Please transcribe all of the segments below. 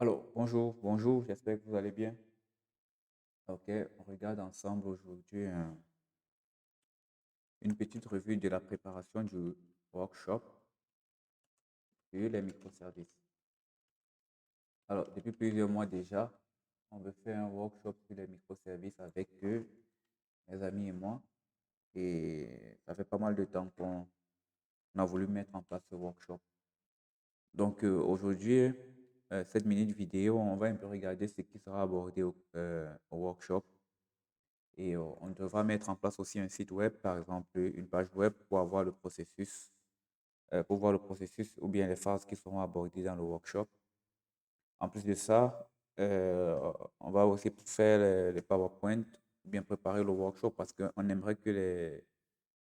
Alors, bonjour, j'espère que vous allez bien. Ok, on regarde ensemble aujourd'hui une petite revue de la préparation du workshop sur les microservices. Alors, depuis plusieurs mois déjà, on veut faire un workshop sur les microservices avec mes amis et moi. Et ça fait pas mal de temps qu'on a voulu mettre en place ce workshop. Donc, aujourd'hui, cette minute vidéo, on va un peu regarder ce qui sera abordé au workshop. Et on devra mettre en place aussi un site web, par exemple une page web pour avoir le processus, pour voir le processus ou bien les phases qui seront abordées dans le workshop. En plus de ça, on va aussi faire les PowerPoint, bien préparer le workshop parce qu'on aimerait que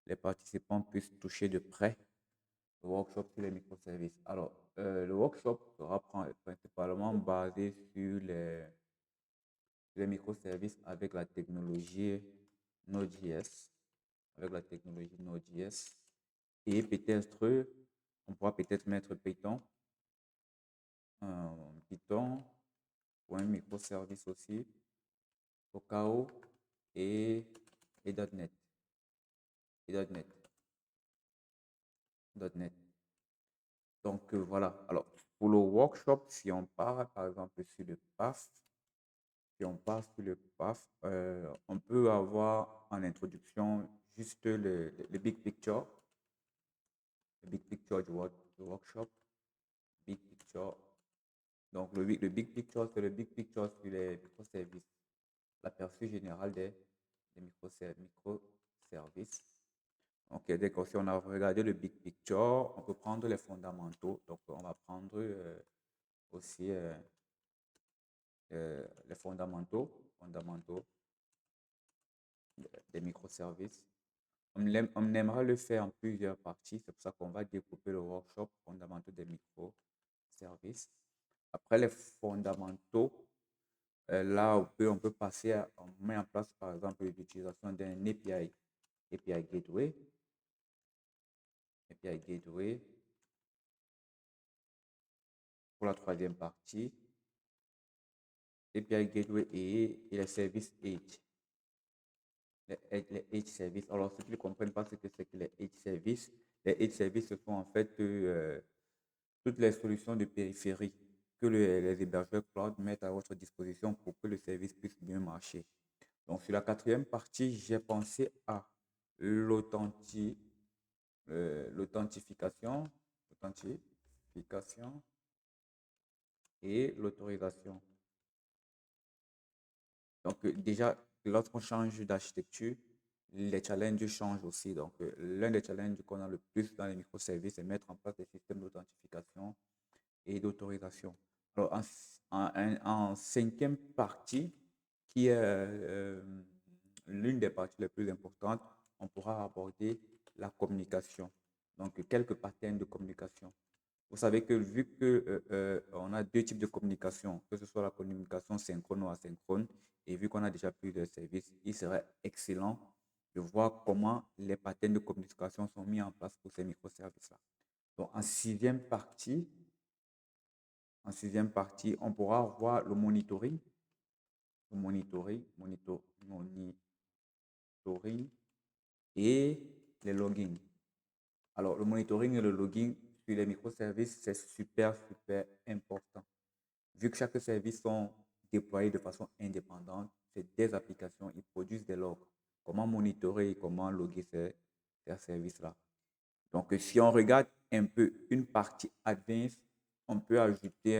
les participants puissent toucher de près le workshop sur les microservices. Alors, le workshop sera principalement basé sur les microservices avec la technologie Node.js, et peut-être, on pourra peut-être mettre Python pour un microservice aussi, au cas où, et, et .NET, et .NET, .NET. Donc voilà. Alors, pour le workshop, si on part par exemple sur le PAF, si on part sur le PAF, on peut avoir en introduction juste le big picture, du workshop, big picture. Donc, le big picture, c'est le big picture sur les microservices, l'aperçu général des microservices. Ok, d'accord. Si on a regardé le big picture, on peut prendre les fondamentaux. Donc, on va prendre aussi les fondamentaux des microservices. On aimerait le faire en plusieurs parties. C'est pour ça qu'on va découper le workshop fondamentaux des microservices. Après les fondamentaux, là, on peut passer on met en place par exemple l'utilisation d'un API Gateway pour la troisième partie, API Gateway et les services Edge. Les Edge services. Alors, ceux qui ne comprennent pas ce que c'est que les Edge services, ce sont en fait toutes les solutions de périphérie que les hébergeurs cloud mettent à votre disposition pour que le service puisse bien marcher. Donc, sur la quatrième partie, j'ai pensé à l'authentique l'authentification, authentification et l'autorisation. Donc, déjà, lorsqu'on change d'architecture, les challenges changent aussi. Donc, l'un des challenges qu'on a le plus dans les microservices, c'est mettre en place des systèmes d'authentification et d'autorisation. Alors, en cinquième partie, qui est l'une des parties les plus importantes, on pourra aborder la communication. Donc, quelques patterns de communication. Vous savez que vu que on a deux types de communication, que ce soit la communication synchrone ou asynchrone, et vu qu'on a déjà plusieurs services, il serait excellent de voir comment les patterns de communication sont mis en place pour ces microservices-là. Donc, en sixième partie, on pourra voir le monitoring, monitoring et les logins. Alors, le monitoring et le logging sur les microservices, c'est super important. Vu que chaque service sont déployés de façon indépendante, c'est des applications, ils produisent des logs. Comment monitorer et comment loguer ces services-là. Donc, si on regarde un peu une partie advanced, on peut ajouter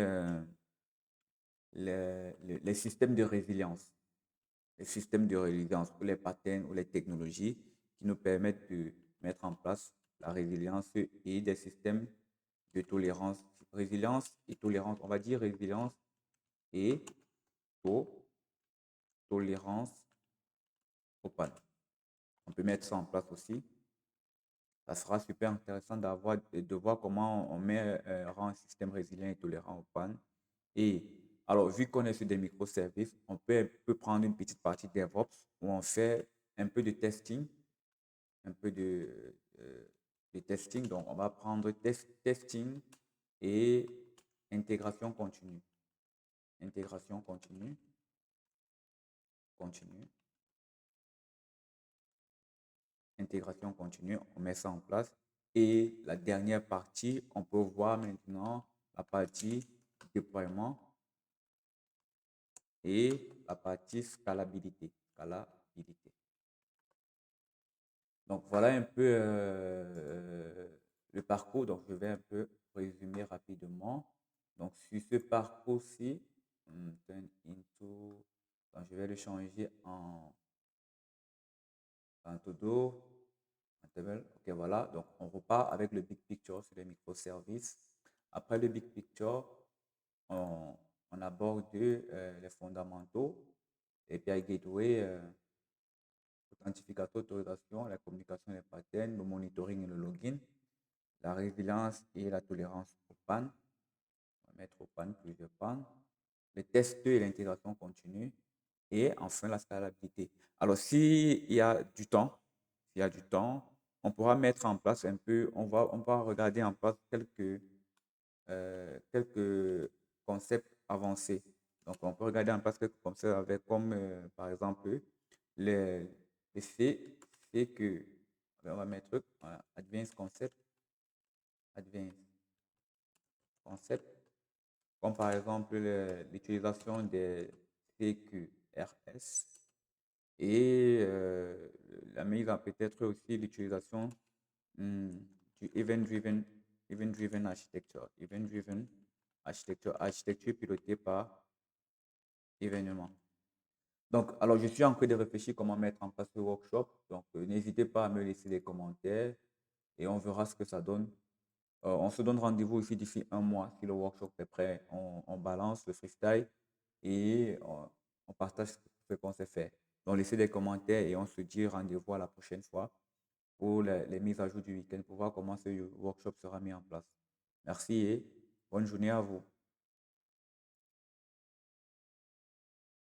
les systèmes de résilience. Les systèmes de résilience ou les patterns ou les technologies qui nous permettent de mettre en place la résilience et des systèmes de tolérance. Résilience et tolérance, on va dire résilience et tolérance aux pannes. On peut mettre ça en place aussi. Ça sera super intéressant de voir comment on rend un système résilient et tolérant aux pannes. Et alors, vu qu'on est sur des microservices, on peut prendre une petite partie DevOps où on fait un peu de testing, un peu de testing. Donc, on va prendre testing et intégration continue. intégration continue, continue, intégration continue, on met ça en place. Et la dernière partie, on peut voir maintenant la partie déploiement et la partie scalabilité. Scalabilité. Donc voilà un peu le parcours. Donc je vais un peu résumer rapidement. Donc sur ce parcours-ci, turn into, donc, je vais le changer en todo, en table. Ok, voilà. Donc on repart avec le big picture sur les microservices. Après le big picture, on aborde les fondamentaux, API Gateway, authentificateur, autorisation, la communication des patterns, le monitoring et le login, la résilience et la tolérance aux pannes. On va mettre aux pannes plusieurs pannes. Les tests et l'intégration continue. Et enfin, la scalabilité. Alors, s'il y a du temps, s'il y a du temps, on pourra mettre en place un peu, on va regarder en place quelques concepts avancés. Donc, on peut regarder en place quelques concepts avec, comme par exemple, les, les fait que, on va mettre voilà, advanced concept, advanced concept, comme par exemple l'utilisation des CQRS et la mise en peut-être aussi l'utilisation du event-driven architecture, event-driven architecture, architecture pilotée par événement. Donc, alors je suis en train de réfléchir comment mettre en place le workshop. Donc, n'hésitez pas à me laisser des commentaires et on verra ce que ça donne. On se donne rendez-vous ici d'ici un mois. Si le workshop est prêt, on balance le freestyle et on partage ce qu'on sait faire. Donc, laissez des commentaires et on se dit rendez-vous à la prochaine fois pour les mises à jour du week-end pour voir comment ce workshop sera mis en place. Merci et bonne journée à vous.